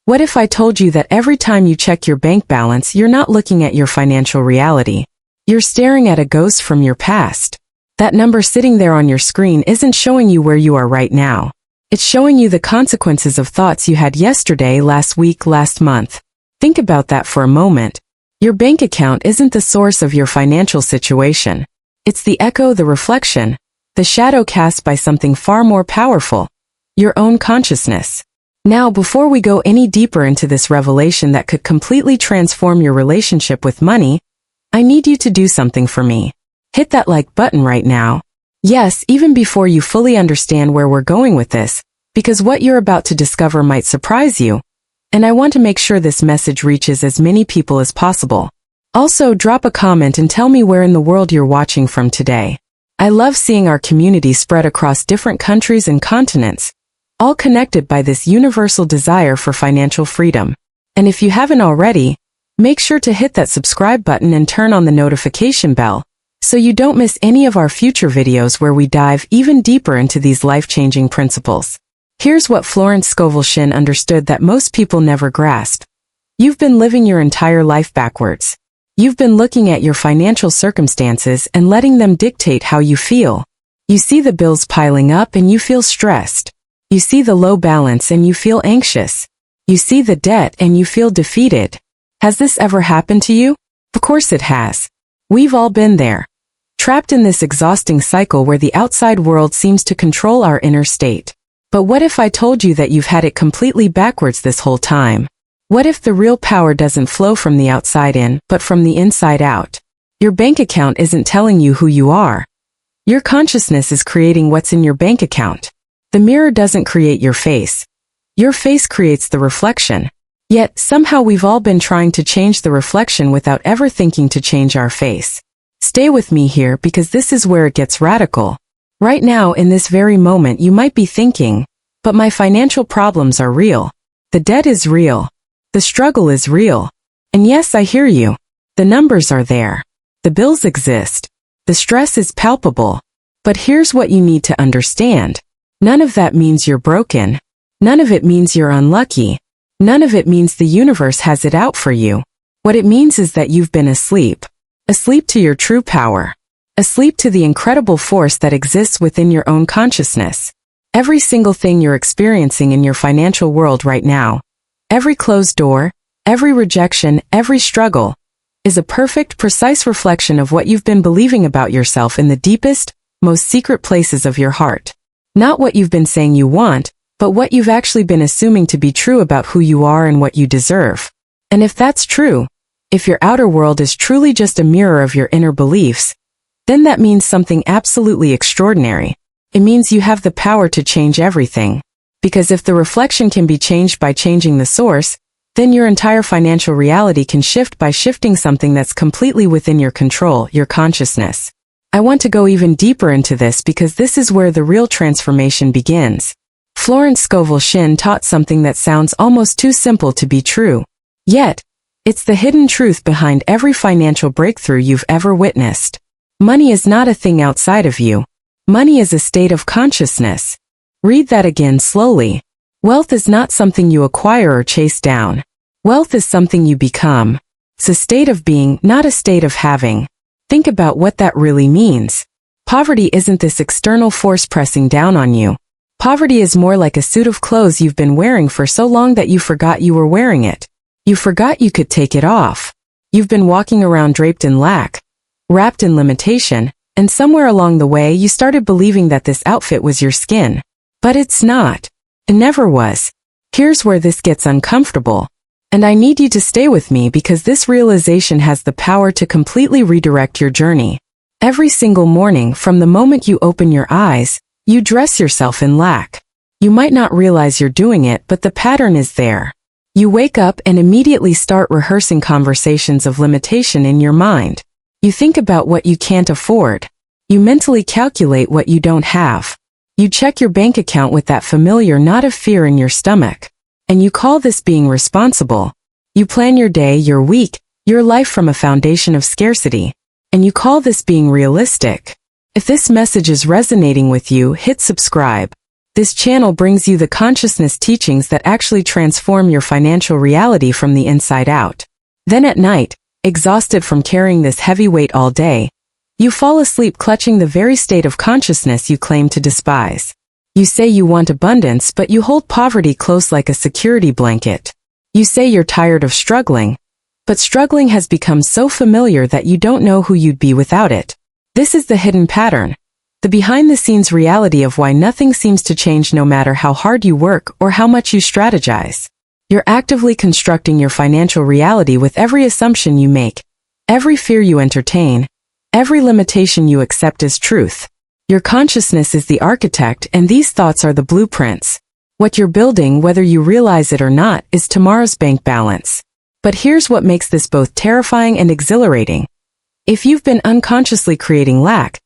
What if I told you that every time you check your bank balance, you're not looking at your financial reality? You're staring at a ghost from your past. That number sitting there on your screen isn't showing you where you are right now. It's showing you the consequences of thoughts you had yesterday, last week, last month. Think about that for a moment. Your bank account isn't the source of your financial situation. It's the echo, the reflection, the shadow cast by something far more powerful, your own consciousness. Now, before we go any deeper into this revelation that could completely transform your relationship with money, I need you to do something for me. Hit that like button right now. Yes, even before you fully understand where we're going with this, because what you're about to discover might surprise you, and I want to make sure this message reaches as many people as possible. Also, drop a comment and tell me where in the world you're watching from today. I love seeing our community spread across different countries and continents, all connected by this universal desire for financial freedom. And if you haven't already, make sure to hit that subscribe button and turn on the notification bell, so you don't miss any of our future videos where we dive even deeper into these life-changing principles. Here's what Florence Scovel Shinn understood that most people never grasp. You've been living your entire life backwards. You've been looking at your financial circumstances and letting them dictate how you feel. You see the bills piling up and you feel stressed. You see the low balance and you feel anxious. You see the debt and you feel defeated. Has this ever happened to you? Of course it has. We've all been there, trapped in this exhausting cycle where the outside world seems to control our inner state. But what if I told you that you've had it completely backwards this whole time? What if the real power doesn't flow from the outside in, but from the inside out? Your bank account isn't telling you who you are. Your consciousness is creating what's in your bank account. The mirror doesn't create your face. Your face creates the reflection. Yet, somehow we've all been trying to change the reflection without ever thinking to change our face. Stay with me here because this is where it gets radical. Right now, in this very moment, you might be thinking, but my financial problems are real. The debt is real. The struggle is real. And yes, I hear you. The numbers are there. The bills exist. The stress is palpable. But here's what you need to understand. None of that means you're broken. None of it means you're unlucky. None of it means the universe has it out for you. What it means is that you've been asleep. Asleep to your true power. Asleep to the incredible force that exists within your own consciousness. Every single thing you're experiencing in your financial world right now, every closed door, every rejection, every struggle, is a perfect, precise reflection of what you've been believing about yourself in the deepest, most secret places of your heart. Not what you've been saying you want, but what you've actually been assuming to be true about who you are and what you deserve. And if that's true, if your outer world is truly just a mirror of your inner beliefs, then that means something absolutely extraordinary. It means you have the power to change everything. Because if the reflection can be changed by changing the source, then your entire financial reality can shift by shifting something that's completely within your control, your consciousness. I want to go even deeper into this because this is where the real transformation begins. Florence Scovel Shinn taught something that sounds almost too simple to be true. Yet, it's the hidden truth behind every financial breakthrough you've ever witnessed. Money is not a thing outside of you. Money is a state of consciousness. Read that again slowly. Wealth is not something you acquire or chase down. Wealth is something you become. It's a state of being, not a state of having. Think about what that really means. Poverty isn't this external force pressing down on you. Poverty is more like a suit of clothes you've been wearing for so long that you forgot you were wearing it. You forgot you could take it off. You've been walking around draped in lack, wrapped in limitation, and somewhere along the way you started believing that this outfit was your skin. But it's not. It never was. Here's where this gets uncomfortable. And I need you to stay with me because this realization has the power to completely redirect your journey. Every single morning, from the moment you open your eyes, you dress yourself in lack. You might not realize you're doing it, but the pattern is there. You wake up and immediately start rehearsing conversations of limitation in your mind. You think about what you can't afford. You mentally calculate what you don't have. You check your bank account with that familiar knot of fear in your stomach. And you call this being responsible. You plan your day, your week, your life from a foundation of scarcity. And you call this being realistic. If this message is resonating with you, hit subscribe. This channel brings you the consciousness teachings that actually transform your financial reality from the inside out. Then at night, exhausted from carrying this heavy weight all day, you fall asleep clutching the very state of consciousness you claim to despise. You say you want abundance, but you hold poverty close like a security blanket. You say you're tired of struggling, but struggling has become so familiar that you don't know who you'd be without it. This is the hidden pattern, the behind-the-scenes reality of why nothing seems to change no matter how hard you work or how much you strategize. You're actively constructing your financial reality with every assumption you make, every fear you entertain, every limitation you accept as truth. Your consciousness is the architect, and these thoughts are the blueprints. What you're building, whether you realize it or not, is tomorrow's bank balance. But here's what makes this both terrifying and exhilarating. If you've been unconsciously creating lack,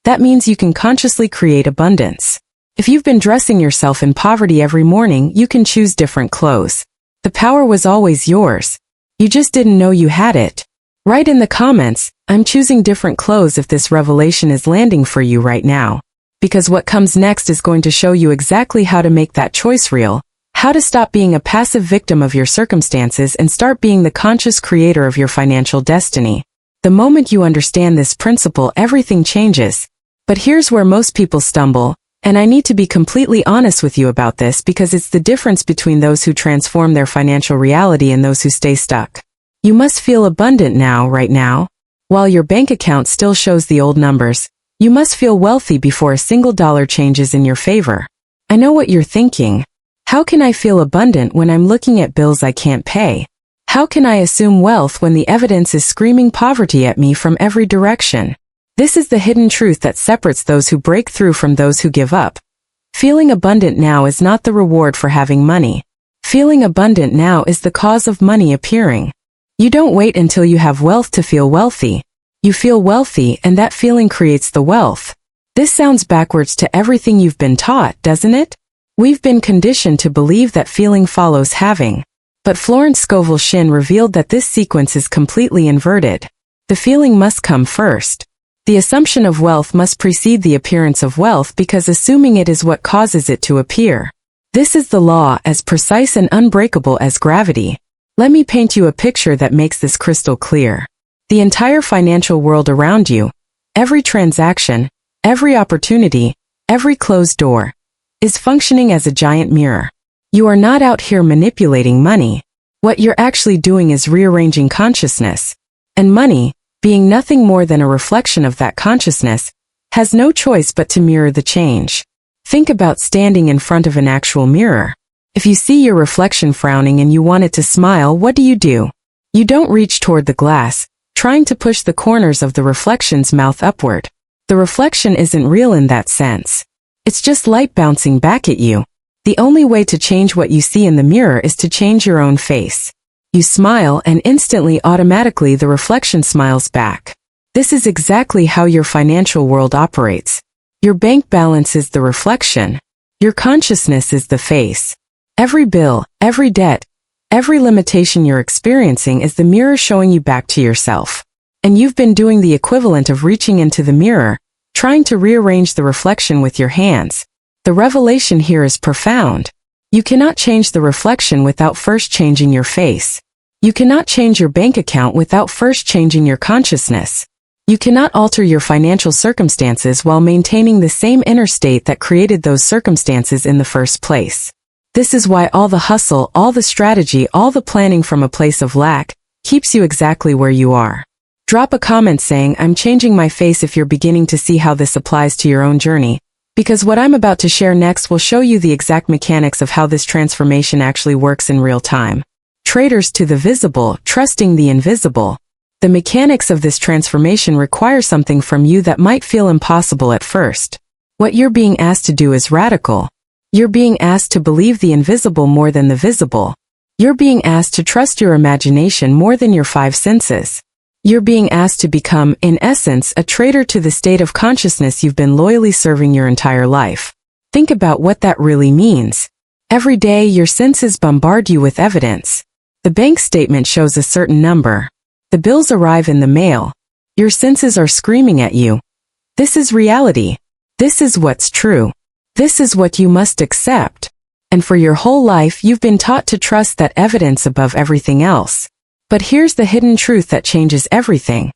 that means you can consciously create abundance. If you've been dressing yourself in poverty every morning, you can choose different clothes. The power was always yours. You just didn't know you had it. Write in the comments, "I'm choosing different clothes," if this revelation is landing for you right now. Because what comes next is going to show you exactly how to make that choice real, how to stop being a passive victim of your circumstances and start being the conscious creator of your financial destiny. The moment you understand this principle, everything changes. But here's where most people stumble, and I need to be completely honest with you about this because it's the difference between those who transform their financial reality and those who stay stuck. You must feel abundant now, right now. While your bank account still shows the old numbers, you must feel wealthy before a single dollar changes in your favor. I know what you're thinking. How can I feel abundant when I'm looking at bills I can't pay? How can I assume wealth when the evidence is screaming poverty at me from every direction? This is the hidden truth that separates those who break through from those who give up. Feeling abundant now is not the reward for having money. Feeling abundant now is the cause of money appearing. You don't wait until you have wealth to feel wealthy. You feel wealthy, and that feeling creates the wealth. This sounds backwards to everything you've been taught, doesn't it? We've been conditioned to believe that feeling follows having. But Florence Scovel Shinn revealed that this sequence is completely inverted. The feeling must come first. The assumption of wealth must precede the appearance of wealth because assuming it is what causes it to appear. This is the law, as precise and unbreakable as gravity. Let me paint you a picture that makes this crystal clear. The entire financial world around you, every transaction, every opportunity, every closed door, is functioning as a giant mirror. You are not out here manipulating money. What you're actually doing is rearranging consciousness. And money, being nothing more than a reflection of that consciousness, has no choice but to mirror the change. Think about standing in front of an actual mirror. If you see your reflection frowning and you want it to smile, what do? You don't reach toward the glass, trying to push the corners of the reflection's mouth upward. The reflection isn't real in that sense. It's just light bouncing back at you. The only way to change what you see in the mirror is to change your own face. You smile and instantly, automatically, the reflection smiles back. This is exactly how your financial world operates. Your bank balance is the reflection. Your consciousness is the face. Every bill, every debt, every limitation you're experiencing is the mirror showing you back to yourself. And you've been doing the equivalent of reaching into the mirror, trying to rearrange the reflection with your hands. The revelation here is profound. You cannot change the reflection without first changing your face. You cannot change your bank account without first changing your consciousness. You cannot alter your financial circumstances while maintaining the same inner state that created those circumstances in the first place. This is why all the hustle, all the strategy, all the planning from a place of lack keeps you exactly where you are. Drop a comment saying, "I'm changing my face," if you're beginning to see how this applies to your own journey, because what I'm about to share next will show you the exact mechanics of how this transformation actually works in real time. Traders to the visible, trusting the invisible. The mechanics of this transformation require something from you that might feel impossible at first. What you're being asked to do is radical. You're being asked to believe the invisible more than the visible. You're being asked to trust your imagination more than your five senses. You're being asked to become, in essence, a traitor to the state of consciousness you've been loyally serving your entire life. Think about what that really means. Every day, your senses bombard you with evidence. The bank statement shows a certain number. The bills arrive in the mail. Your senses are screaming at you. This is reality. This is what's true. This is what you must accept. And for your whole life you've been taught to trust that evidence above everything else. But here's the hidden truth that changes everything.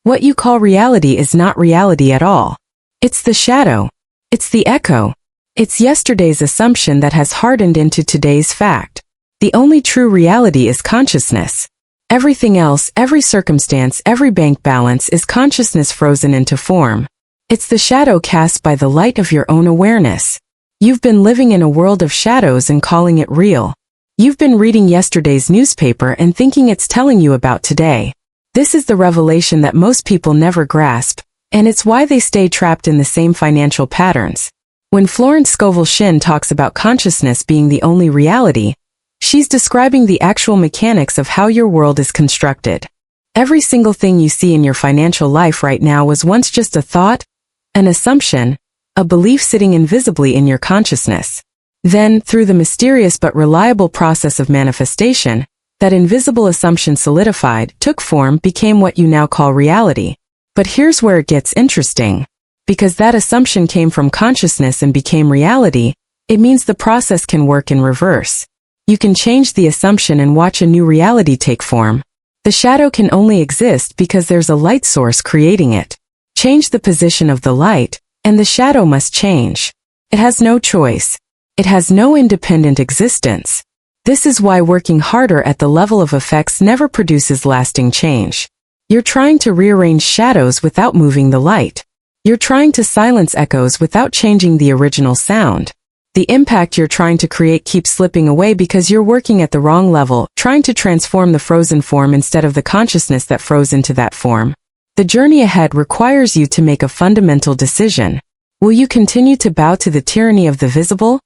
What you call reality is not reality at all. It's the shadow. It's the echo. It's yesterday's assumption that has hardened into today's fact. The only true reality is consciousness. Everything else, every circumstance, every bank balance is consciousness frozen into form. It's the shadow cast by the light of your own awareness. You've been living in a world of shadows and calling it real. You've been reading yesterday's newspaper and thinking it's telling you about today. This is the revelation that most people never grasp, and it's why they stay trapped in the same financial patterns. When Florence Scovel Shinn talks about consciousness being the only reality, she's describing the actual mechanics of how your world is constructed. Every single thing you see in your financial life right now was once just a thought, an assumption, a belief sitting invisibly in your consciousness. Then, through the mysterious but reliable process of manifestation, that invisible assumption solidified, took form, became what you now call reality. But here's where it gets interesting. Because that assumption came from consciousness and became reality, it means the process can work in reverse. You can change the assumption and watch a new reality take form. The shadow can only exist because there's a light source creating it. Change the position of the light, and the shadow must change. It has no choice. It has no independent existence. This is why working harder at the level of effects never produces lasting change. You're trying to rearrange shadows without moving the light. You're trying to silence echoes without changing the original sound. The impact you're trying to create keeps slipping away because you're working at the wrong level, trying to transform the frozen form instead of the consciousness that froze into that form. The journey ahead requires you to make a fundamental decision. Will you continue to bow to the tyranny of the visible?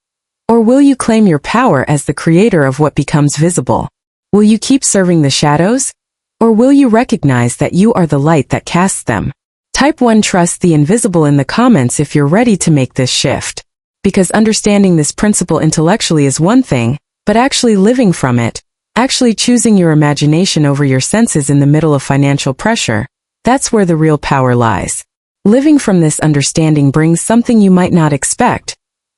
Or will you claim your power as the creator of what becomes visible? Will you keep serving the shadows? Or will you recognize that you are the light that casts them? Type 1 Trust the invisible in the comments if you're ready to make this shift. Because understanding this principle intellectually is one thing, but actually living from it, actually choosing your imagination over your senses in the middle of financial pressure, that's where the real power lies. Living from this understanding brings something you might not expect.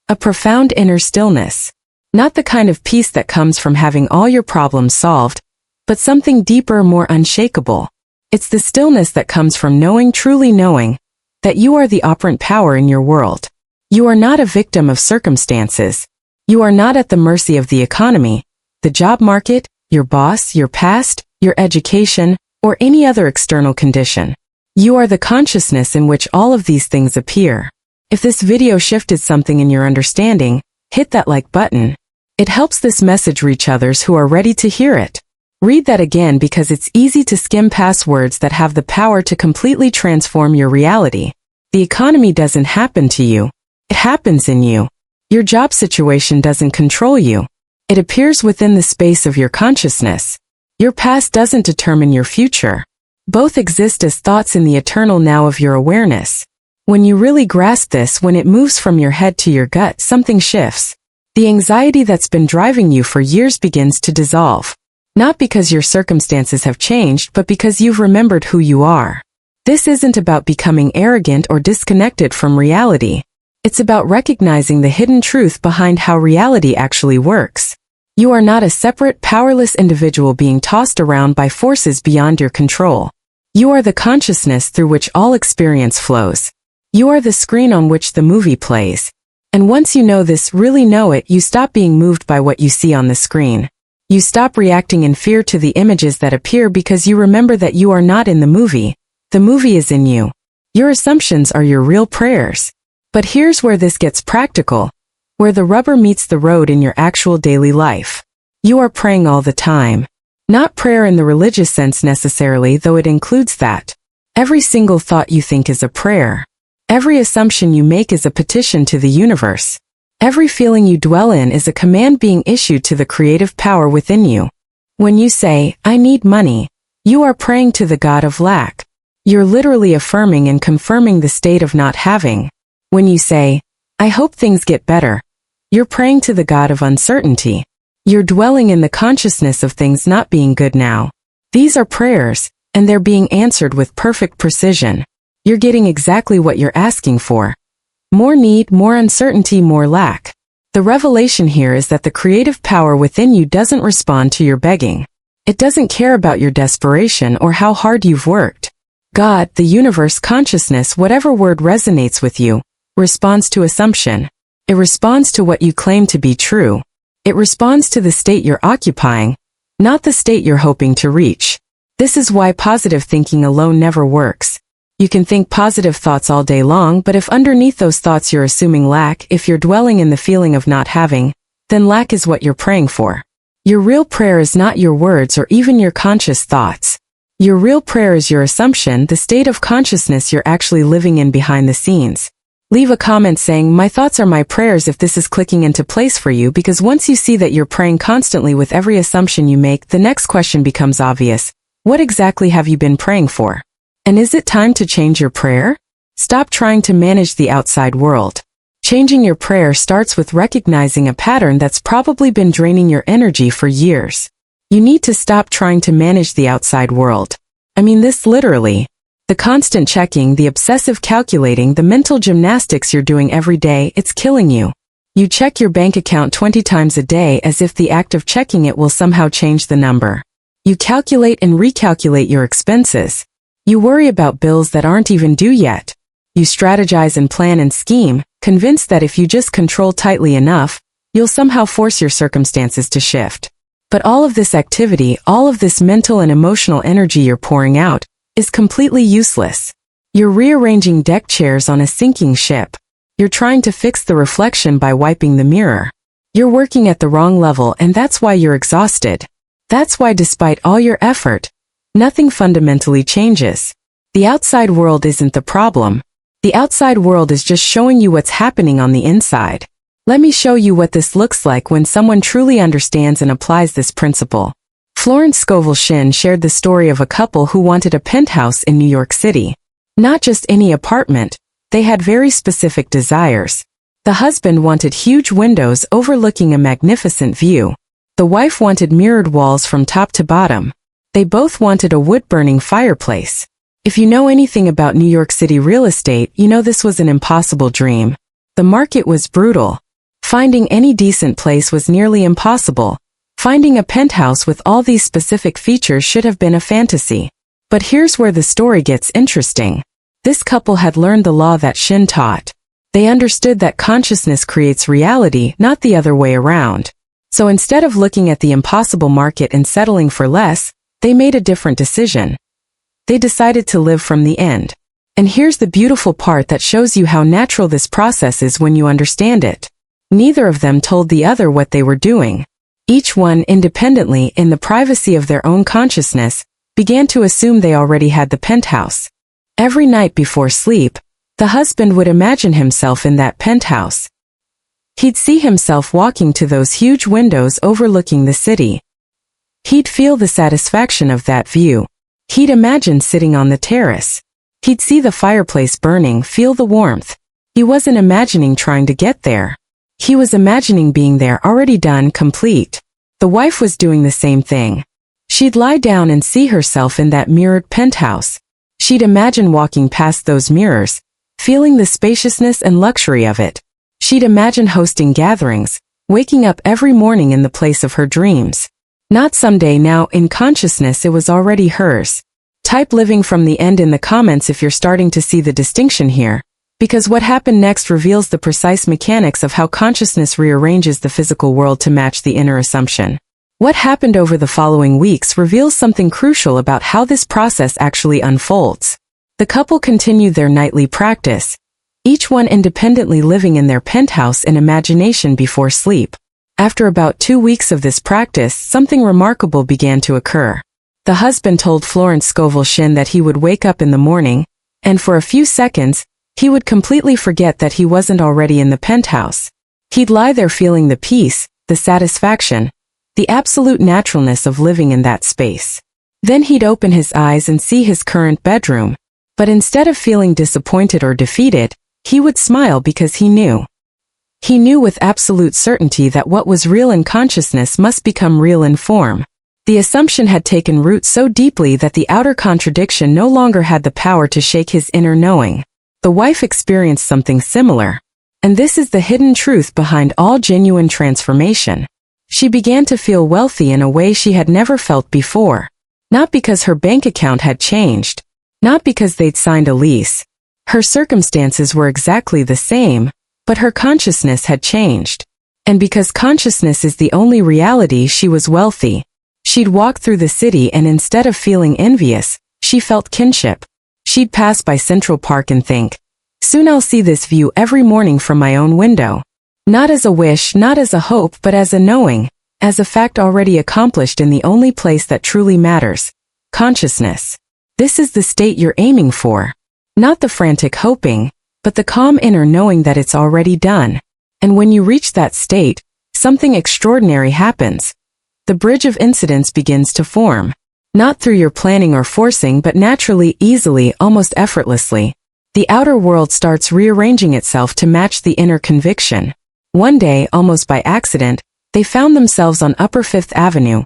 A profound inner stillness. Not the kind of peace that comes from having all your problems solved, but something deeper, more unshakable. It's the stillness that comes from knowing, truly knowing, that you are the operant power in your world. You are not a victim of circumstances. You are not at the mercy of the economy, the job market, your boss, your past, your education, or any other external condition. You are the consciousness in which all of these things appear. If this video shifted something in your understanding, hit that like button. It helps this message reach others who are ready to hear it. Read that again because it's easy to skim past words that have the power to completely transform your reality. The economy doesn't happen to you. It happens in you. Your job situation doesn't control you. It appears within the space of your consciousness. Your past doesn't determine your future. Both exist as thoughts in the eternal now of your awareness. When you really grasp this, when it moves from your head to your gut, something shifts. The anxiety that's been driving you for years begins to dissolve. Not because your circumstances have changed, but because you've remembered who you are. This isn't about becoming arrogant or disconnected from reality. It's about recognizing the hidden truth behind how reality actually works. You are not a separate, powerless individual being tossed around by forces beyond your control. You are the consciousness through which all experience flows. You are the screen on which the movie plays. And once you know this, really know it, you stop being moved by what you see on the screen. You stop reacting in fear to the images that appear because you remember that you are not in the movie. The movie is in you. Your assumptions are your real prayers. But here's where this gets practical, where the rubber meets the road in your actual daily life. You are praying all the time. Not prayer in the religious sense necessarily, though it includes that. Every single thought you think is a prayer. Every assumption you make is a petition to the universe. Every feeling you dwell in is a command being issued to the creative power within you. When you say, "I need money," you are praying to the god of lack. You're literally affirming and confirming the state of not having. When you say, "I hope things get better," you're praying to the god of uncertainty. You're dwelling in the consciousness of things not being good now. These are prayers, and they're being answered with perfect precision. You're getting exactly what you're asking for. More need, more uncertainty, more lack. The revelation here is that the creative power within you doesn't respond to your begging. It doesn't care about your desperation or how hard you've worked. God, the universe, consciousness, whatever word resonates with you, responds to assumption. It responds to what you claim to be true. It responds to the state you're occupying, not the state you're hoping to reach. This is why positive thinking alone never works. You can think positive thoughts all day long, but if underneath those thoughts you're assuming lack, if you're dwelling in the feeling of not having, then lack is what you're praying for. Your real prayer is not your words or even your conscious thoughts. Your real prayer is your assumption, the state of consciousness you're actually living in behind the scenes. Leave a comment saying, "My thoughts are my prayers," if this is clicking into place for you, because once you see that you're praying constantly with every assumption you make, the next question becomes obvious. What exactly have you been praying for? And is it time to change your prayer? Stop trying to manage the outside world. Changing your prayer starts with recognizing a pattern that's probably been draining your energy for years. You need to stop trying to manage the outside world. I mean this literally. The constant checking, the obsessive calculating, the mental gymnastics you're doing every day, it's killing you. You check your bank account 20 times a day as if the act of checking it will somehow change the number. You calculate and recalculate your expenses. You worry about bills that aren't even due yet. You strategize and plan and scheme, convinced that if you just control tightly enough, you'll somehow force your circumstances to shift. But all of this activity, all of this mental and emotional energy you're pouring out, is completely useless. You're rearranging deck chairs on a sinking ship. You're trying to fix the reflection by wiping the mirror. You're working at the wrong level, and that's why you're exhausted. That's why despite all your effort, nothing fundamentally changes. The outside world isn't the problem. The outside world is just showing you what's happening on the inside. Let me show you what this looks like when someone truly understands and applies this principle. Florence Scovel Shinn shared the story of a couple who wanted a penthouse in New York City. Not just any apartment, they had very specific desires. The husband wanted huge windows overlooking a magnificent view. The wife wanted mirrored walls from top to bottom. They both wanted a wood-burning fireplace. If you know anything about New York City real estate, you know this was an impossible dream. The market was brutal. Finding any decent place was nearly impossible. Finding a penthouse with all these specific features should have been a fantasy. But here's where the story gets interesting. This couple had learned the law that Shinn taught. They understood that consciousness creates reality, not the other way around. So instead of looking at the impossible market and settling for less, they made a different decision. They decided to live from the end. And here's the beautiful part that shows you how natural this process is when you understand it. Neither of them told the other what they were doing. Each one independently, in the privacy of their own consciousness, began to assume they already had the penthouse. Every night before sleep, the husband would imagine himself in that penthouse. He'd see himself walking to those huge windows overlooking the city. He'd feel the satisfaction of that view. He'd imagine sitting on the terrace. He'd see the fireplace burning, feel the warmth. He wasn't imagining trying to get there. He was imagining being there, already done, complete. The wife was doing the same thing. She'd lie down and see herself in that mirrored penthouse. She'd imagine walking past those mirrors, feeling the spaciousness and luxury of it. She'd imagine hosting gatherings, waking up every morning in the place of her dreams. Not someday, now, in consciousness it was already hers. Type living from the end in the comments if you're starting to see the distinction here, because what happened next reveals the precise mechanics of how consciousness rearranges the physical world to match the inner assumption. What happened over the following weeks reveals something crucial about how this process actually unfolds. The couple continued their nightly practice, each one independently living in their penthouse in imagination before sleep. After about 2 weeks of this practice, something remarkable began to occur. The husband told Florence Scovel Shinn that he would wake up in the morning, and for a few seconds, he would completely forget that he wasn't already in the penthouse. He'd lie there feeling the peace, the satisfaction, the absolute naturalness of living in that space. Then he'd open his eyes and see his current bedroom. But instead of feeling disappointed or defeated, he would smile because he knew. He knew with absolute certainty that what was real in consciousness must become real in form. The assumption had taken root so deeply that the outer contradiction no longer had the power to shake his inner knowing. The wife experienced something similar. And this is the hidden truth behind all genuine transformation. She began to feel wealthy in a way she had never felt before. Not because her bank account had changed. Not because they'd signed a lease. Her circumstances were exactly the same, but her consciousness had changed. And because consciousness is the only reality, she was wealthy. She'd walk through the city and instead of feeling envious, she felt kinship. She'd pass by Central Park and think, soon I'll see this view every morning from my own window. Not as a wish, not as a hope, but as a knowing, as a fact already accomplished in the only place that truly matters, consciousness. This is the state you're aiming for. Not the frantic hoping, but the calm inner knowing that it's already done. And when you reach that state, something extraordinary happens. The bridge of incidents begins to form. Not through your planning or forcing, but naturally, easily, almost effortlessly. The outer world starts rearranging itself to match the inner conviction. One day, almost by accident, they found themselves on Upper Fifth Avenue,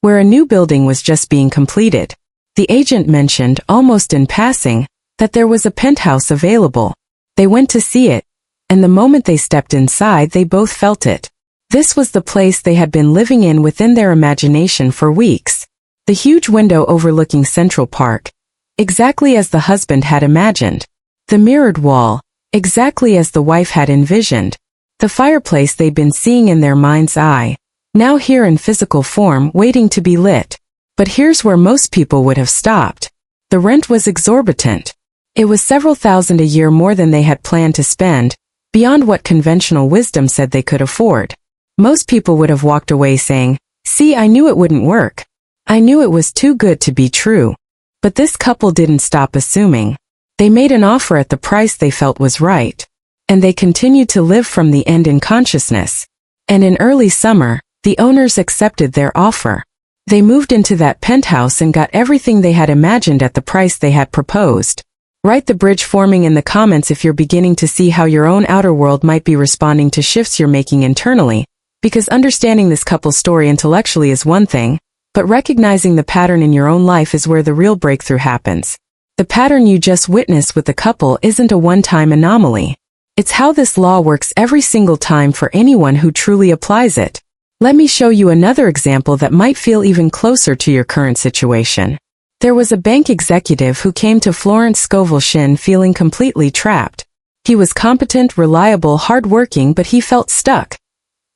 where a new building was just being completed. The agent mentioned, almost in passing, that there was a penthouse available. They went to see it, and the moment they stepped inside, they both felt it. This was the place they had been living in within their imagination for weeks. The huge window overlooking Central Park, exactly as the husband had imagined. The mirrored wall, exactly as the wife had envisioned. The fireplace they'd been seeing in their mind's eye, now here in physical form, waiting to be lit. But here's where most people would have stopped. The rent was exorbitant. It was several thousand a year more than they had planned to spend, beyond what conventional wisdom said they could afford. Most people would have walked away saying, see, I knew it wouldn't work. I knew it was too good to be true. But this couple didn't stop assuming. They made an offer at the price they felt was right. And they continued to live from the end in consciousness. And in early summer, the owners accepted their offer. They moved into that penthouse and got everything they had imagined at the price they had proposed. Write the bridge forming in the comments if you're beginning to see how your own outer world might be responding to shifts you're making internally, because understanding this couple's story intellectually is one thing, but recognizing the pattern in your own life is where the real breakthrough happens. The pattern you just witnessed with the couple isn't a one-time anomaly. It's how this law works every single time for anyone who truly applies it. Let me show you another example that might feel even closer to your current situation. There was a bank executive who came to Florence Scovel Shin feeling completely trapped. He was competent, reliable, hardworking, but he felt stuck.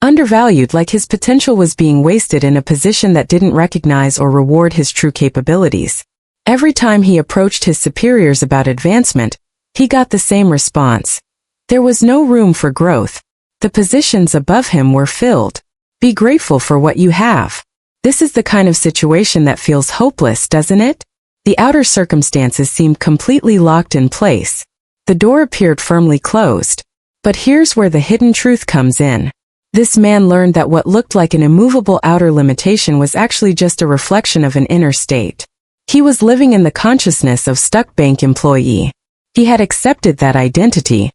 Undervalued, like his potential was being wasted in a position that didn't recognize or reward his true capabilities. Every time he approached his superiors about advancement, he got the same response. There was no room for growth. The positions above him were filled. Be grateful for what you have. This is the kind of situation that feels hopeless, doesn't it? The outer circumstances seemed completely locked in place. The door appeared firmly closed. But here's where the hidden truth comes in. This man learned that what looked like an immovable outer limitation was actually just a reflection of an inner state. He was living in the consciousness of stuck bank employee. He had accepted that identity.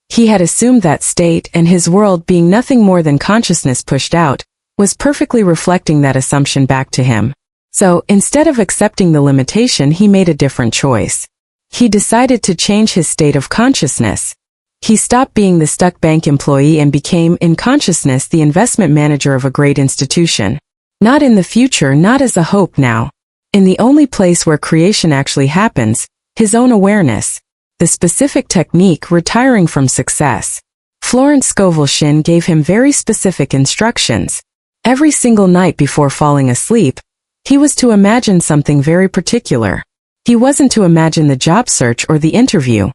He had assumed that state, and his world, being nothing more than consciousness pushed out, was perfectly reflecting that assumption back to him. So, instead of accepting the limitation, he made a different choice. He decided to change his state of consciousness. He stopped being the stuck bank employee and became, in consciousness, the investment manager of a great institution. Not in the future, not as a hope now. In the only place where creation actually happens, his own awareness. The specific technique, retiring from success. Florence Scovel Shin gave him very specific instructions. Every single night before falling asleep, he was to imagine something very particular. He wasn't to imagine the job search or the interview.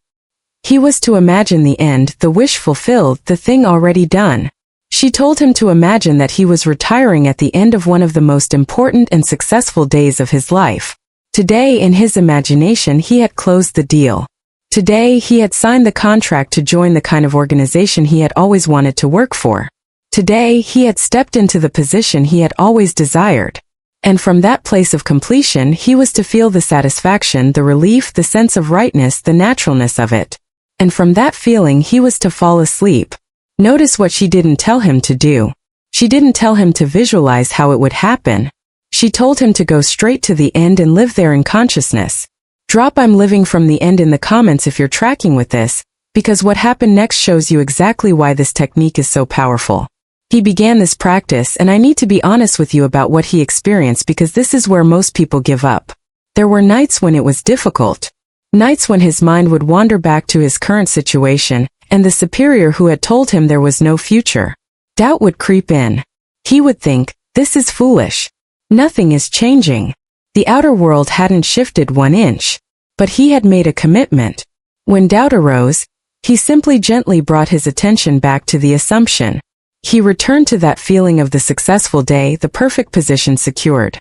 He was to imagine the end, the wish fulfilled, the thing already done. She told him to imagine that he was retiring at the end of one of the most important and successful days of his life. Today, in his imagination, he had closed the deal. Today, he had signed the contract to join the kind of organization he had always wanted to work for. Today, he had stepped into the position he had always desired. And from that place of completion, he was to feel the satisfaction, the relief, the sense of rightness, the naturalness of it. And from that feeling, he was to fall asleep. Notice what she didn't tell him to do. She didn't tell him to visualize how it would happen. She told him to go straight to the end and live there in consciousness. Drop "I'm living from the end" in the comments if you're tracking with this, because what happened next shows you exactly why this technique is so powerful. He began this practice, and I need to be honest with you about what he experienced because this is where most people give up. There were nights when it was difficult. Nights when his mind would wander back to his current situation, and the superior who had told him there was no future. Doubt would creep in. He would think, this is foolish. Nothing is changing. The outer world hadn't shifted 1 inch. But he had made a commitment. When doubt arose, he simply gently brought his attention back to the assumption. He returned to that feeling of the successful day, the perfect position secured.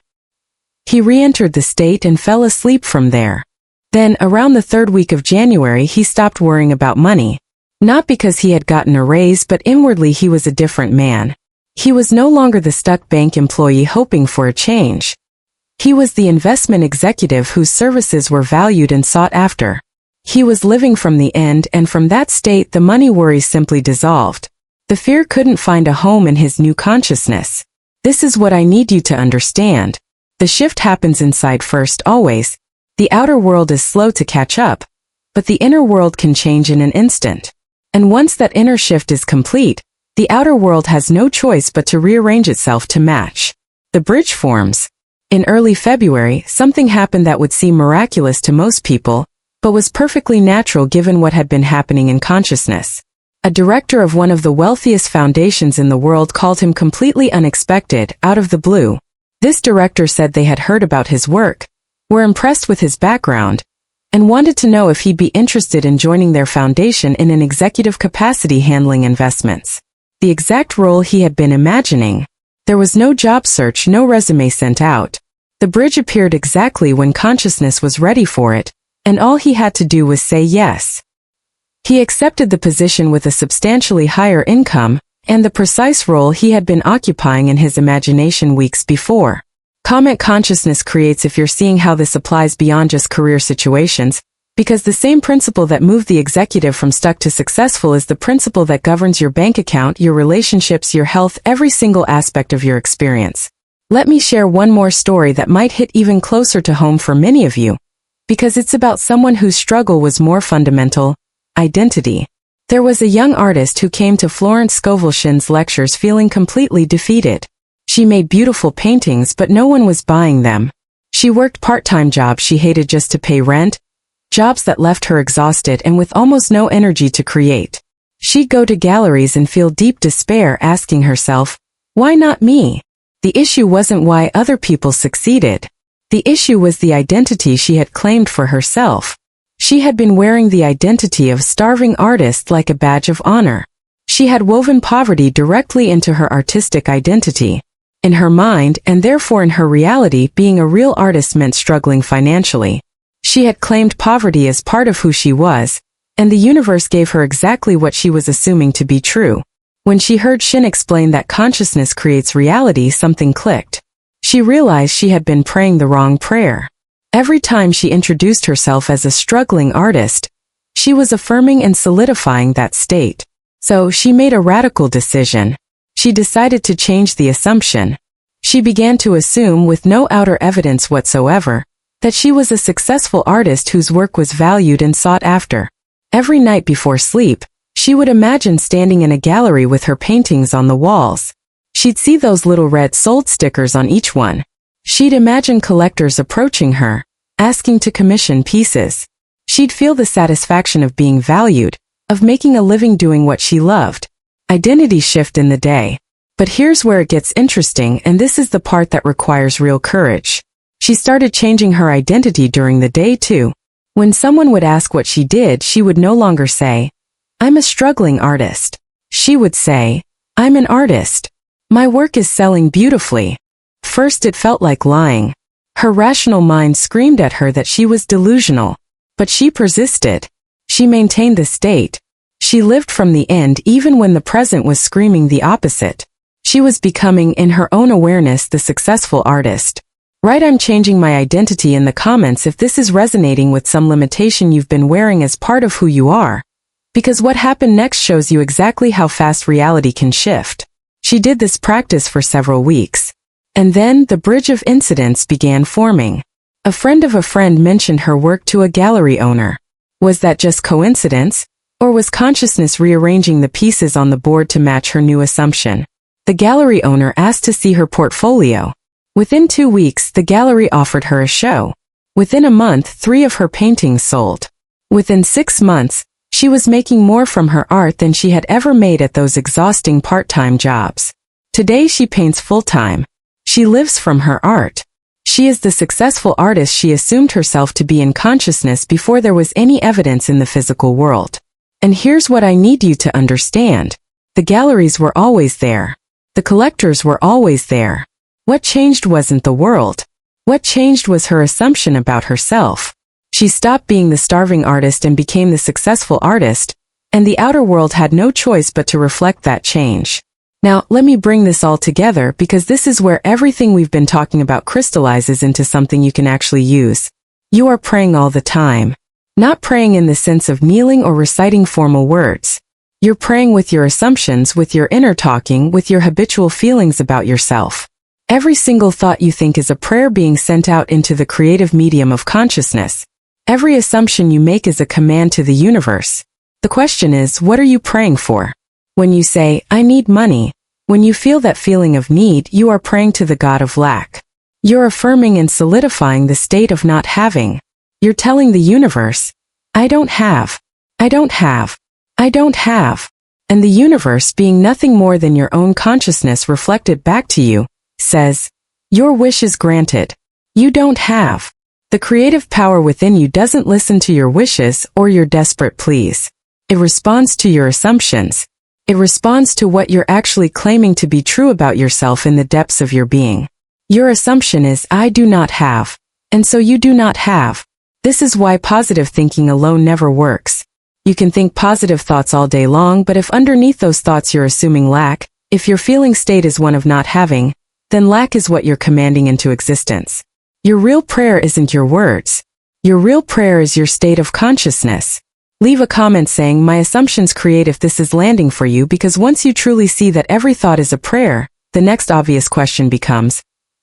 He re-entered the state and fell asleep from there. Then, around the 3rd week of January, he stopped worrying about money. Not because he had gotten a raise, but inwardly he was a different man. He was no longer the stuck bank employee hoping for a change. He was the investment executive whose services were valued and sought after. He was living from the end, and from that state the money worries simply dissolved. The fear couldn't find a home in his new consciousness. This is what I need you to understand. The shift happens inside first always. The outer world is slow to catch up, but the inner world can change in an instant. And once that inner shift is complete, the outer world has no choice but to rearrange itself to match. The bridge forms. In early February, something happened that would seem miraculous to most people, but was perfectly natural given what had been happening in consciousness. A director of one of the wealthiest foundations in the world called him completely unexpected, out of the blue. This director said they had heard about his work, were impressed with his background, and wanted to know if he'd be interested in joining their foundation in an executive capacity handling investments. The exact role he had been imagining. There was no job search, no resume sent out. The bridge appeared exactly when consciousness was ready for it, and all he had to do was say yes. He accepted the position with a substantially higher income, and the precise role he had been occupying in his imagination weeks before. Comment consciousness creates if you're seeing how this applies beyond just career situations, because the same principle that moved the executive from stuck to successful is the principle that governs your bank account, your relationships, your health, every single aspect of your experience. Let me share one more story that might hit even closer to home for many of you, because it's about someone whose struggle was more fundamental: identity. There was a young artist who came to Florence Scovel-Shinn's lectures feeling completely defeated. She made beautiful paintings, but no one was buying them. She worked part-time jobs she hated just to pay rent, jobs that left her exhausted and with almost no energy to create. She'd go to galleries and feel deep despair, asking herself, why not me? The issue wasn't why other people succeeded. The issue was the identity she had claimed for herself. She had been wearing the identity of starving artist like a badge of honor. She had woven poverty directly into her artistic identity. In her mind, and therefore in her reality, being a real artist meant struggling financially. She had claimed poverty as part of who she was, and the universe gave her exactly what she was assuming to be true. When she heard Shinn explain that consciousness creates reality, something clicked. She realized she had been praying the wrong prayer. Every time she introduced herself as a struggling artist, she was affirming and solidifying that state. So she made a radical decision. She decided to change the assumption. She began to assume, with no outer evidence whatsoever, that she was a successful artist whose work was valued and sought after. Every night before sleep, she would imagine standing in a gallery with her paintings on the walls. She'd see those little red sold stickers on each one. She'd imagine collectors approaching her, asking to commission pieces. She'd feel the satisfaction of being valued, of making a living doing what she loved. Identity shift in the day. But here's where it gets interesting, and this is the part that requires real courage. She started changing her identity during the day too. When someone would ask what she did, she would no longer say, I'm a struggling artist. She would say, I'm an artist. My work is selling beautifully. First it felt like lying. Her rational mind screamed at her that she was delusional. But she persisted. She maintained the state. She lived from the end even when the present was screaming the opposite. She was becoming, in her own awareness, the successful artist. Write I'm changing my identity in the comments if this is resonating with some limitation you've been wearing as part of who you are. Because what happened next shows you exactly how fast reality can shift. She did this practice for several weeks. And then the bridge of incidents began forming. A friend of a friend mentioned her work to a gallery owner. Was that just coincidence? Or was consciousness rearranging the pieces on the board to match her new assumption? The gallery owner asked to see her portfolio. Within 2 weeks, the gallery offered her a show. Within a month, 3 of her paintings sold. Within 6 months, she was making more from her art than she had ever made at those exhausting part-time jobs. Today she paints full-time. She lives from her art. She is the successful artist she assumed herself to be in consciousness before there was any evidence in the physical world. And here's what I need you to understand. The galleries were always there. The collectors were always there. What changed wasn't the world. What changed was her assumption about herself. She stopped being the starving artist and became the successful artist, and the outer world had no choice but to reflect that change. Now, let me bring this all together because this is where everything we've been talking about crystallizes into something you can actually use. You are praying all the time. Not praying in the sense of kneeling or reciting formal words. You're praying with your assumptions, with your inner talking, with your habitual feelings about yourself. Every single thought you think is a prayer being sent out into the creative medium of consciousness. Every assumption you make is a command to the universe. The question is, what are you praying for? When you say, I need money, when you feel that feeling of need, you are praying to the god of lack. You're affirming and solidifying the state of not having. You're telling the universe, I don't have, I don't have, I don't have. And the universe, being nothing more than your own consciousness reflected back to you, says, your wish is granted. You don't have. The creative power within you doesn't listen to your wishes or your desperate pleas. It responds to your assumptions. It responds to what you're actually claiming to be true about yourself in the depths of your being. Your assumption is, I do not have. And so you do not have. This is why positive thinking alone never works. You can think positive thoughts all day long, but if underneath those thoughts you're assuming lack, if your feeling state is one of not having, then lack is what you're commanding into existence. Your real prayer isn't your words. Your real prayer is your state of consciousness. Leave a comment saying, my assumptions create if this is landing for you, because once you truly see that every thought is a prayer, the next obvious question becomes,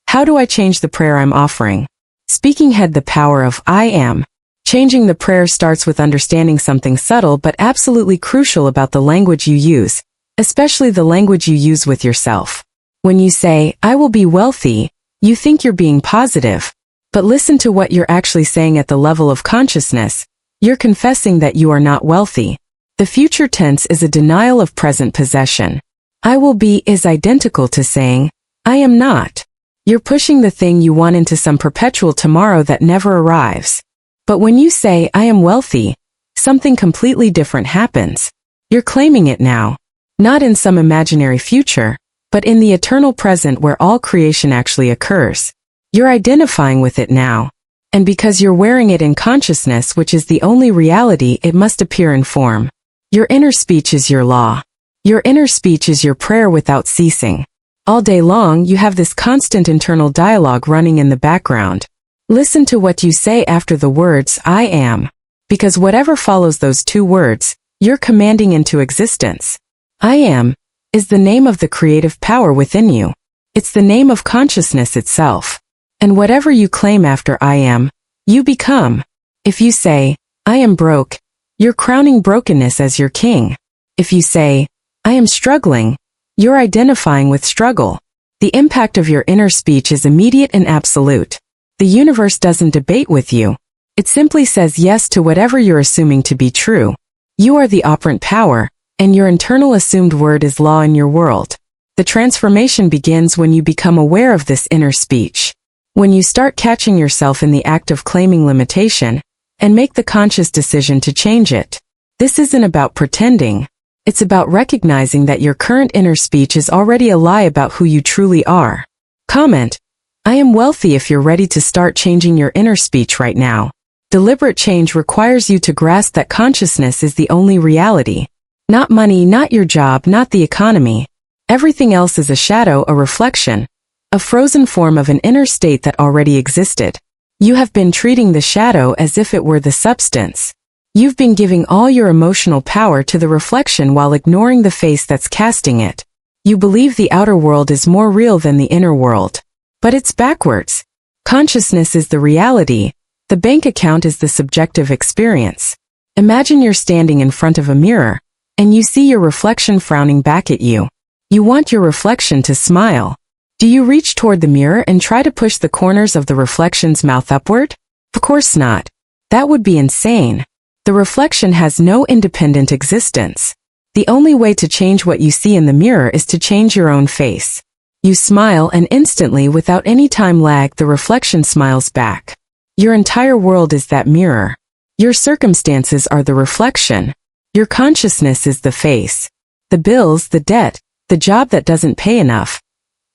how do I change the prayer I'm offering? Speaking had the power of I am. Changing the prayer starts with understanding something subtle but absolutely crucial about the language you use, especially the language you use with yourself. When you say, I will be wealthy, you think you're being positive. But listen to what you're actually saying at the level of consciousness. You're confessing that you are not wealthy. The future tense is a denial of present possession. I will be is identical to saying, I am not. You're pushing the thing you want into some perpetual tomorrow that never arrives. But when you say, I am wealthy, something completely different happens. You're claiming it now. Not in some imaginary future, but in the eternal present where all creation actually occurs. You're identifying with it now. And because you're wearing it in consciousness, which is the only reality, it must appear in form. Your inner speech is your law. Your inner speech is your prayer without ceasing. All day long, you have this constant internal dialogue running in the background. Listen to what you say after the words, I am. Because whatever follows those 2 words, you're commanding into existence. I am is the name of the creative power within you. It's the name of consciousness itself. And whatever you claim after I am, you become. If you say, I am broke, you're crowning brokenness as your king. If you say, I am struggling, you're identifying with struggle. The impact of your inner speech is immediate and absolute. The universe doesn't debate with you. It simply says yes to whatever you're assuming to be true. You are the operant power, and your internal assumed word is law in your world. The transformation begins when you become aware of this inner speech. When you start catching yourself in the act of claiming limitation, and make the conscious decision to change it. This isn't about pretending. It's about recognizing that your current inner speech is already a lie about who you truly are. Comment, I am wealthy if you're ready to start changing your inner speech right now. Deliberate change requires you to grasp that consciousness is the only reality. Not money, not your job, not the economy. Everything else is a shadow, a reflection. A frozen form of an inner state that already existed. You have been treating the shadow as if it were the substance. You've been giving all your emotional power to the reflection while ignoring the face that's casting it. You believe the outer world is more real than the inner world. But it's backwards. Consciousness is the reality. The bank account is the subjective experience. Imagine you're standing in front of a mirror, and you see your reflection frowning back at you. You want your reflection to smile. Do you reach toward the mirror and try to push the corners of the reflection's mouth upward? Of course not. That would be insane. The reflection has no independent existence. The only way to change what you see in the mirror is to change your own face. You smile and instantly, without any time lag, the reflection smiles back. Your entire world is that mirror. Your circumstances are the reflection. Your consciousness is the face. The bills, the debt, the job that doesn't pay enough.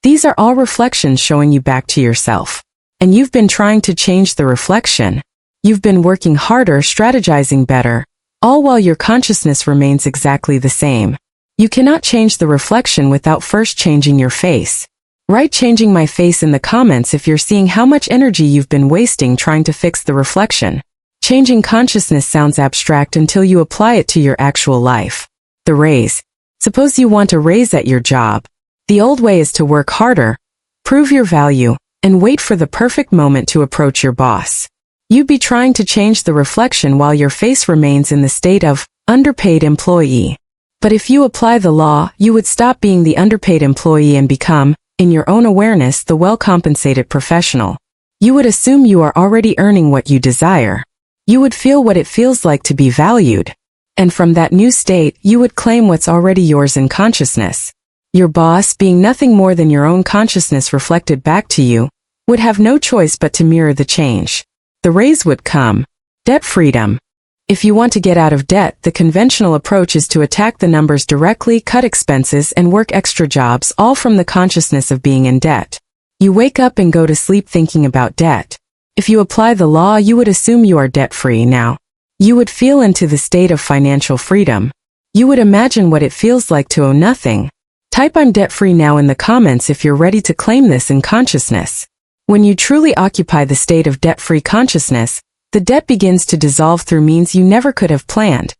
These are all reflections showing you back to yourself. And you've been trying to change the reflection. You've been working harder, strategizing better, all while your consciousness remains exactly the same. You cannot change the reflection without first changing your face. Write "changing my face" in the comments if you're seeing how much energy you've been wasting trying to fix the reflection. Changing consciousness sounds abstract until you apply it to your actual life. The raise. Suppose you want a raise at your job. The old way is to work harder, prove your value, and wait for the perfect moment to approach your boss. You'd be trying to change the reflection while your face remains in the state of underpaid employee. But if you apply the law, you would stop being the underpaid employee and become, in your own awareness, the well-compensated professional. You would assume you are already earning what you desire. You would feel what it feels like to be valued. And from that new state, you would claim what's already yours in consciousness. Your boss, being nothing more than your own consciousness reflected back to you, would have no choice but to mirror the change. The raise would come. Debt freedom. If you want to get out of debt, the conventional approach is to attack the numbers directly, cut expenses, and work extra jobs, all from the consciousness of being in debt. You wake up and go to sleep thinking about debt. If you apply the law, you would assume you are debt-free now. You would feel into the state of financial freedom. You would imagine what it feels like to owe nothing. Type "I'm debt-free" now in the comments if you're ready to claim this in consciousness. When you truly occupy the state of debt-free consciousness, the debt begins to dissolve through means you never could have planned.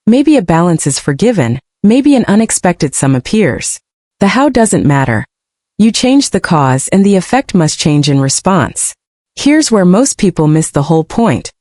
Maybe a balance is forgiven, maybe an unexpected sum appears. The how doesn't matter. You change the cause and the effect must change in response. Here's where most people miss the whole point.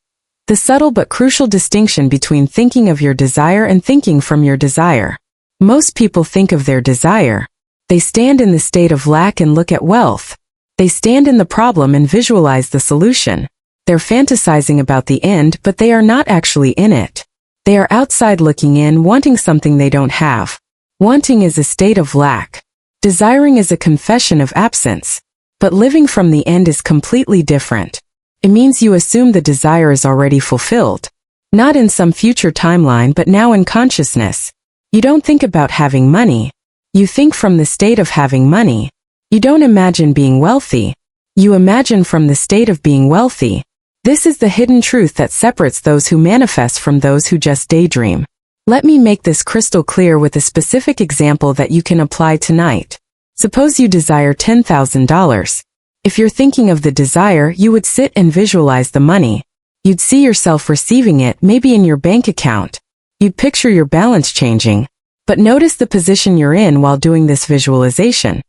The subtle but crucial distinction between thinking of your desire and thinking from your desire. Most people think of their desire. They stand in the state of lack and look at wealth. They stand in the problem and visualize the solution. They're fantasizing about the end, but they are not actually in it. They are outside looking in, wanting something they don't have. Wanting is a state of lack. Desiring is a confession of absence. But living from the end is completely different. It means you assume the desire is already fulfilled. Not in some future timeline, but now in consciousness. You don't think about having money. You think from the state of having money. You don't imagine being wealthy. You imagine from the state of being wealthy. This is the hidden truth that separates those who manifest from those who just daydream. Let me make this crystal clear with a specific example that you can apply tonight. Suppose you desire $10,000. If you're thinking of the desire, you would sit and visualize the money. You'd see yourself receiving it, maybe in your bank account. You'd picture your balance changing. But notice the position you're in while doing this visualization.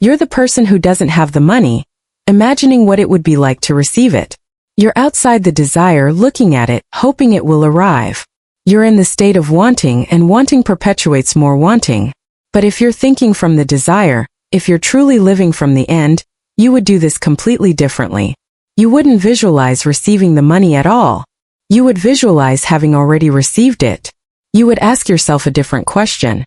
You're the person who doesn't have the money, imagining what it would be like to receive it. You're outside the desire, looking at it, hoping it will arrive. You're in the state of wanting, and wanting perpetuates more wanting. But if you're thinking from the desire, if you're truly living from the end, you would do this completely differently. You wouldn't visualize receiving the money at all. You would visualize having already received it. You would ask yourself a different question.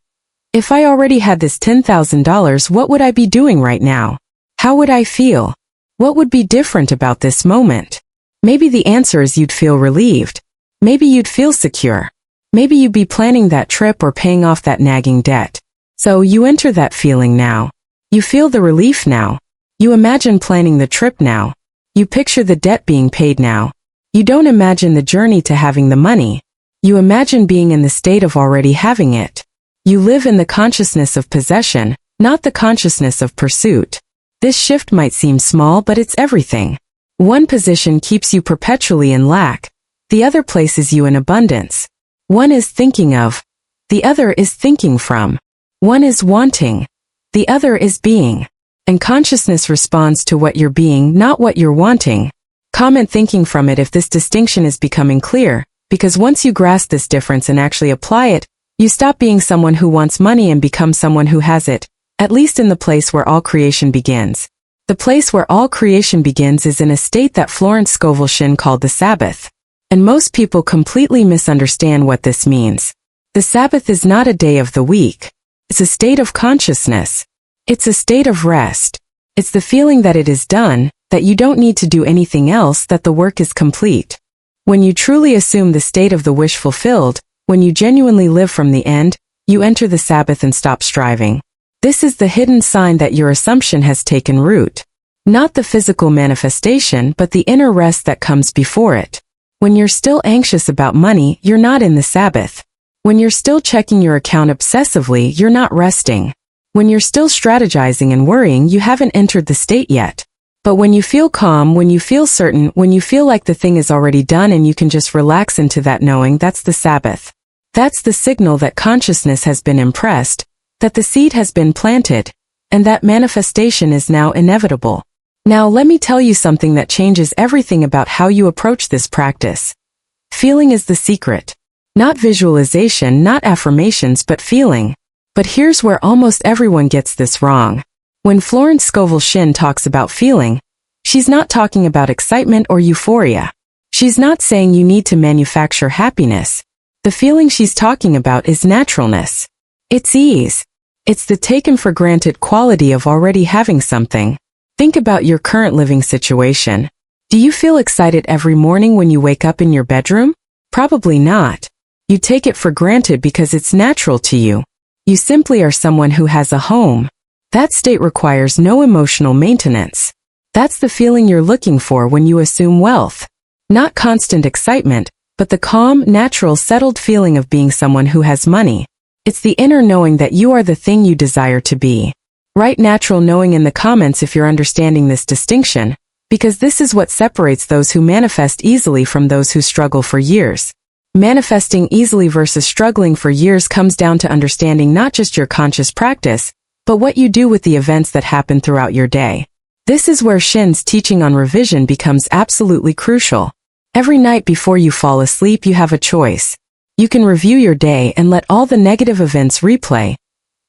If I already had this $10,000, what would I be doing right now? How would I feel? What would be different about this moment? Maybe the answer is you'd feel relieved. Maybe you'd feel secure. Maybe you'd be planning that trip or paying off that nagging debt. So you enter that feeling now. You feel the relief now. You imagine planning the trip now. You picture the debt being paid now. You don't imagine the journey to having the money. You imagine being in the state of already having it. You live in the consciousness of possession, not the consciousness of pursuit. This shift might seem small, but it's everything. One position keeps you perpetually in lack. The other places you in abundance. One is thinking of. The other is thinking from. One is wanting. The other is being. And consciousness responds to what you're being, not what you're wanting. Comment thinking from it if this distinction is becoming clear, because once you grasp this difference and actually apply it, you stop being someone who wants money and become someone who has it, at least in the place where all creation begins. The place where all creation begins is in a state that Florence Scovel Shinn called the Sabbath. And most people completely misunderstand what this means. The Sabbath is not a day of the week. It's a state of consciousness. It's a state of rest. It's the feeling that it is done, that you don't need to do anything else, that the work is complete. When you truly assume the state of the wish fulfilled, when you genuinely live from the end, you enter the Sabbath and stop striving. This is the hidden sign that your assumption has taken root. Not the physical manifestation, but the inner rest that comes before it. When you're still anxious about money, you're not in the Sabbath. When you're still checking your account obsessively, you're not resting. When you're still strategizing and worrying, you haven't entered the state yet. But when you feel calm, when you feel certain, when you feel like the thing is already done and you can just relax into that knowing, that's the Sabbath. That's the signal that consciousness has been impressed, that the seed has been planted, and that manifestation is now inevitable. Now let me tell you something that changes everything about how you approach this practice. Feeling is the secret. Not visualization, not affirmations, but feeling. But here's where almost everyone gets this wrong. When Florence Scovel Shinn talks about feeling, she's not talking about excitement or euphoria. She's not saying you need to manufacture happiness. The feeling she's talking about is naturalness. It's ease. It's the taken for granted quality of already having something. Think about your current living situation. Do you feel excited every morning when you wake up in your bedroom? Probably not. You take it for granted because it's natural to you. You simply are someone who has a home. That state requires no emotional maintenance. That's the feeling you're looking for when you assume wealth. Not constant excitement, but the calm, natural, settled feeling of being someone who has money. It's the inner knowing that you are the thing you desire to be. Write natural knowing in the comments if you're understanding this distinction, because this is what separates those who manifest easily from those who struggle for years. Manifesting easily versus struggling for years comes down to understanding not just your conscious practice, but what you do with the events that happen throughout your day. This is where Shinn's teaching on revision becomes absolutely crucial. Every night before you fall asleep, you have a choice. You can review your day and let all the negative events replay,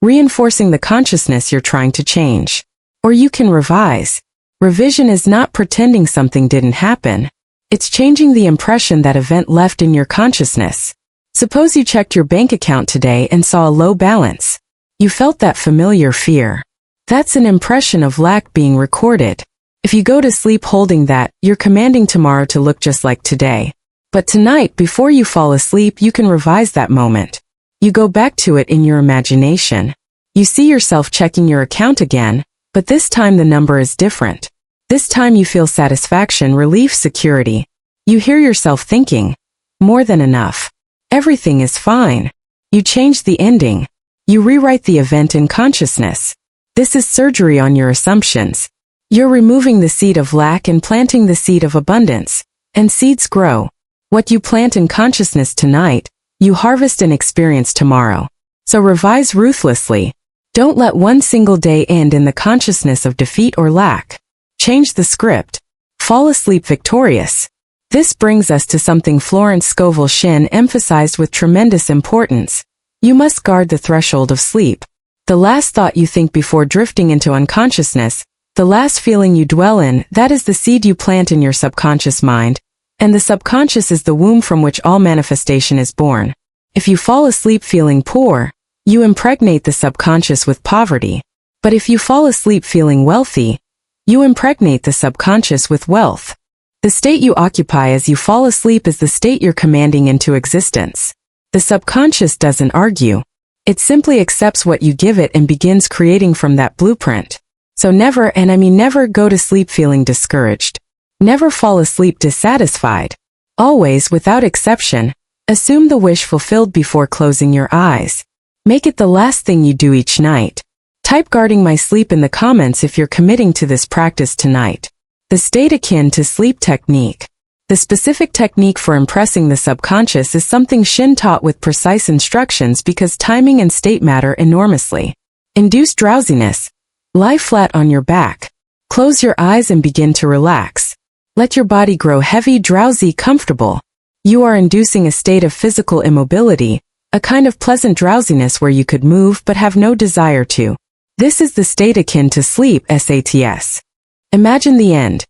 reinforcing the consciousness you're trying to change. Or you can revise. Revision is not pretending something didn't happen. It's changing the impression that event left in your consciousness. Suppose you checked your bank account today and saw a low balance. You felt that familiar fear. That's an impression of lack being recorded. If you go to sleep holding that, you're commanding tomorrow to look just like today. But tonight, before you fall asleep, you can revise that moment. You go back to it in your imagination. You see yourself checking your account again, but this time the number is different. This time you feel satisfaction, relief, security. You hear yourself thinking, more than enough. Everything is fine. You change the ending. You rewrite the event in consciousness. This is surgery on your assumptions. You're removing the seed of lack and planting the seed of abundance. And seeds grow. What you plant in consciousness tonight, you harvest and experience tomorrow. So revise ruthlessly. Don't let one single day end in the consciousness of defeat or lack. Change the script. Fall asleep victorious. This brings us to something Florence Scovel Shinn emphasized with tremendous importance. You must guard the threshold of sleep. The last thought you think before drifting into unconsciousness, the last feeling you dwell in, that is the seed you plant in your subconscious mind, and the subconscious is the womb from which all manifestation is born. If you fall asleep feeling poor, you impregnate the subconscious with poverty. But if you fall asleep feeling wealthy, you impregnate the subconscious with wealth. The state you occupy as you fall asleep is the state you're commanding into existence. The subconscious doesn't argue. It simply accepts what you give it and begins creating from that blueprint. So never, and I mean never, go to sleep feeling discouraged. Never fall asleep dissatisfied. Always, without exception, assume the wish fulfilled before closing your eyes. Make it the last thing you do each night. Type guarding my sleep in the comments if you're committing to this practice tonight. The state akin to sleep technique. The specific technique for impressing the subconscious is something Shinn taught with precise instructions because timing and state matter enormously. Induce drowsiness. Lie flat on your back. Close your eyes and begin to relax. Let your body grow heavy, drowsy, comfortable. You are inducing a state of physical immobility, a kind of pleasant drowsiness where you could move but have no desire to. This is the state akin to sleep, SATS. Imagine the end.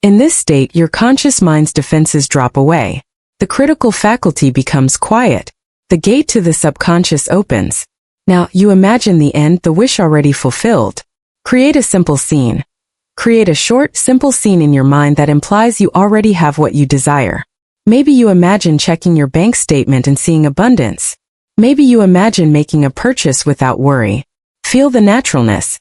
In this state, your conscious mind's defenses drop away. The critical faculty becomes quiet. The gate to the subconscious opens. Now, you imagine the end, the wish already fulfilled. Create a simple scene. Create a short, simple scene in your mind that implies you already have what you desire. Maybe you imagine checking your bank statement and seeing abundance. Maybe you imagine making a purchase without worry. Feel the naturalness.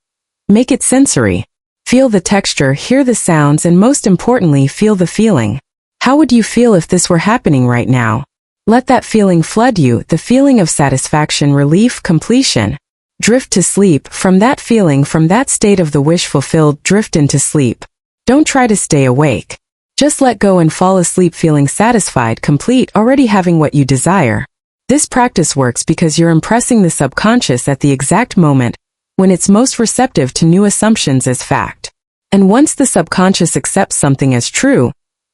Make it sensory. Feel the texture, hear the sounds, and most importantly, feel the feeling. How would you feel if this were happening right now? Let that feeling flood you, the feeling of satisfaction, relief, completion. Drift to sleep. From that feeling, from that state of the wish fulfilled, drift into sleep. Don't try to stay awake. Just let go and fall asleep feeling satisfied, complete, already having what you desire. This practice works because you're impressing the subconscious at the exact moment when it's most receptive to new assumptions as fact. And once the subconscious accepts something as true,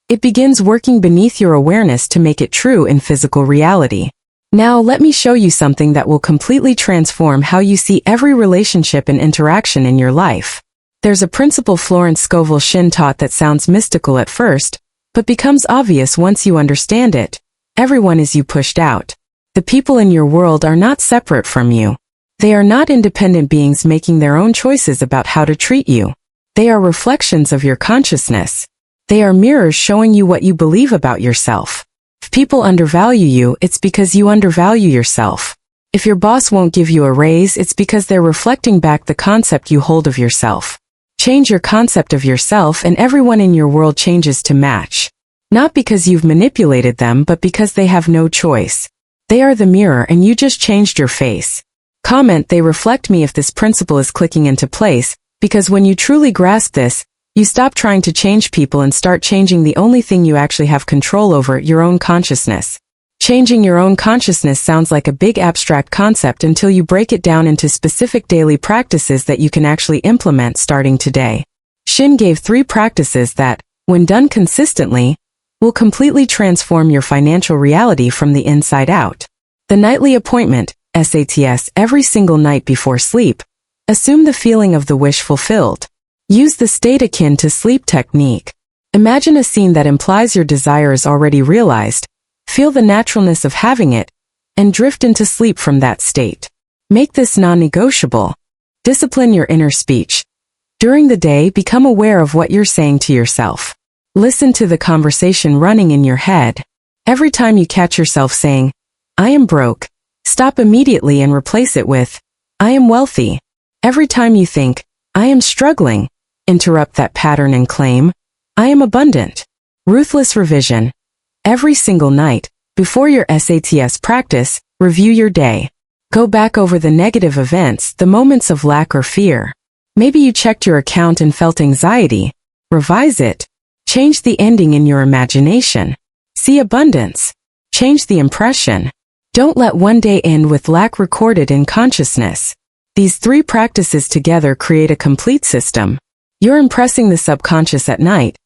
it begins working beneath your awareness to make it true in physical reality. Now let me show you something that will completely transform how you see every relationship and interaction in your life. There's a principle Florence Scovel Shinn taught that sounds mystical at first, but becomes obvious once you understand it. Everyone is you pushed out. The people in your world are not separate from you. They are not independent beings making their own choices about how to treat you. They are reflections of your consciousness. They are mirrors showing you what you believe about yourself. If people undervalue you, it's because you undervalue yourself. If your boss won't give you a raise, it's because they're reflecting back the concept you hold of yourself. Change your concept of yourself and everyone in your world changes to match. Not because you've manipulated them, but because they have no choice. They are the mirror and you just changed your face. Comment, they reflect me if this principle is clicking into place, because when you truly grasp this, you stop trying to change people and start changing the only thing you actually have control over, your own consciousness. Changing your own consciousness sounds like a big abstract concept until you break it down into specific daily practices that you can actually implement starting today. Shinn gave 3 practices that, when done consistently, will completely transform your financial reality from the inside out. The nightly appointment, SATS, every single night before sleep. Assume the feeling of the wish fulfilled. Use the state akin to sleep technique. Imagine a scene that implies your desire is already realized. Feel the naturalness of having it, and drift into sleep from that state. Make this non-negotiable. Discipline your inner speech. During the day, become aware of what you're saying to yourself. Listen to the conversation running in your head. Every time you catch yourself saying, "I am broke," stop immediately and replace it with, "I am wealthy." Every time you think, "I am struggling," interrupt that pattern and claim, "I am abundant." Ruthless revision. Every single night, before your SATS practice, review your day. Go back over the negative events, the moments of lack or fear. Maybe you checked your account and felt anxiety. Revise it. Change the ending in your imagination. See abundance. Change the impression. Don't let one day end with lack recorded in consciousness. These 3 practices together create a complete system. You're impressing the subconscious at night,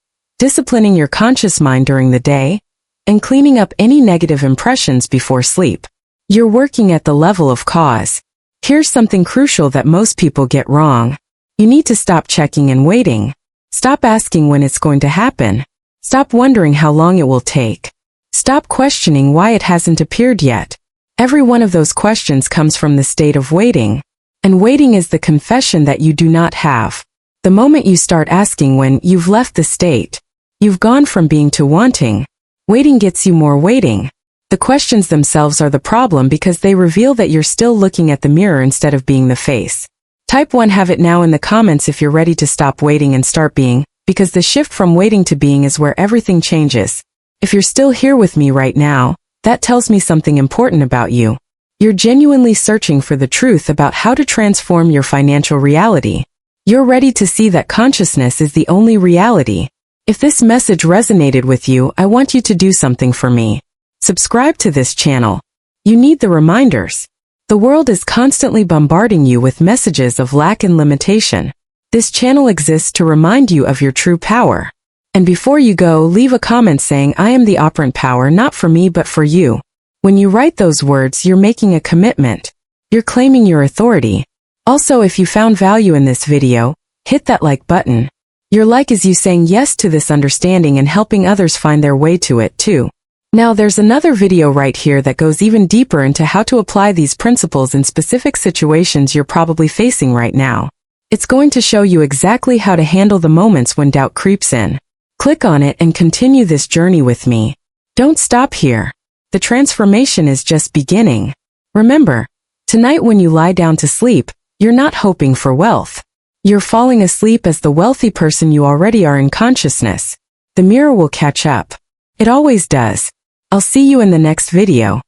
disciplining your conscious mind during the day, and cleaning up any negative impressions before sleep. You're working at the level of cause. Here's something crucial that most people get wrong. You need to stop checking and waiting. Stop asking when it's going to happen. Stop wondering how long it will take. Stop questioning why it hasn't appeared yet. Every one of those questions comes from the state of waiting. And waiting is the confession that you do not have. The moment you start asking when, you've left the state. You've gone from being to wanting. Waiting gets you more waiting. The questions themselves are the problem because they reveal that you're still looking at the mirror instead of being the face. Type 1 have it now in the comments if you're ready to stop waiting and start being, because the shift from waiting to being is where everything changes. If you're still here with me right now, that tells me something important about you. You're genuinely searching for the truth about how to transform your financial reality. You're ready to see that consciousness is the only reality. If this message resonated with you, I want you to do something for me. Subscribe to this channel. You need the reminders. The world is constantly bombarding you with messages of lack and limitation. This channel exists to remind you of your true power. And before you go, leave a comment saying, I am the operant power, not for me but for you. When you write those words, you're making a commitment. You're claiming your authority. Also, if you found value in this video, hit that like button. Your like is you saying yes to this understanding and helping others find their way to it too. Now there's another video right here that goes even deeper into how to apply these principles in specific situations you're probably facing right now. It's going to show you exactly how to handle the moments when doubt creeps in. Click on it and continue this journey with me. Don't stop here. The transformation is just beginning. Remember, tonight when you lie down to sleep, you're not hoping for wealth. You're falling asleep as the wealthy person you already are in consciousness. The mirror will catch up. It always does. I'll see you in the next video.